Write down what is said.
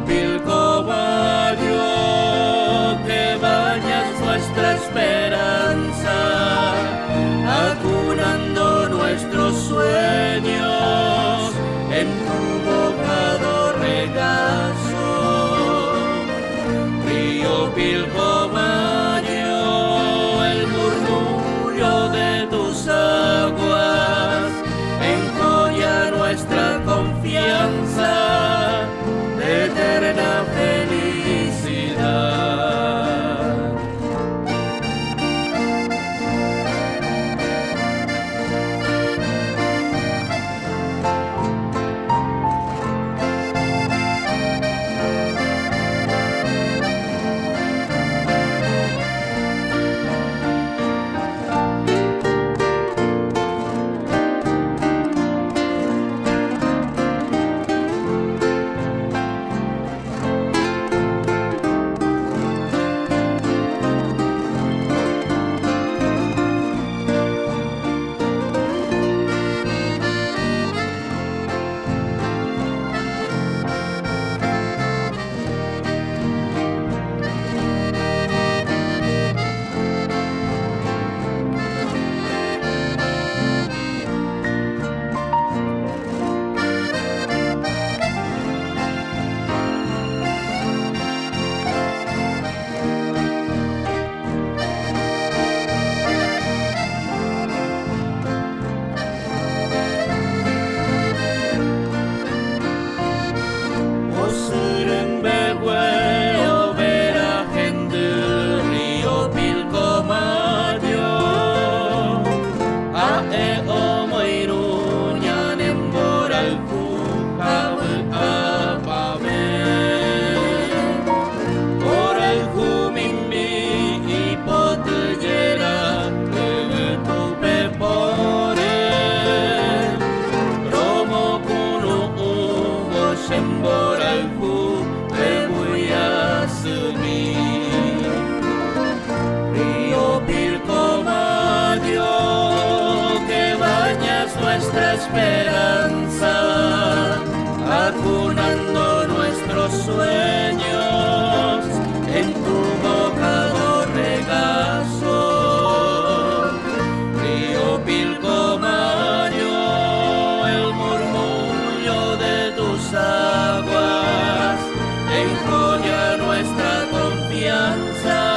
Pilcomayo, que bañas nuestra esperanza, acunando nuestros sueños en tu mojado regazo. Río Pilcomayo, el murmullo de tus aguas encolla nuestra confianza de eterna felicidad. Semboralku Rebuyasumi Río Pilcomayo, que bañas nuestra esperanza, acunando nuestros sueños en tu mojado regazo. Río Pilcomayo, el murmullo de tus aguas encolla nuestra confianza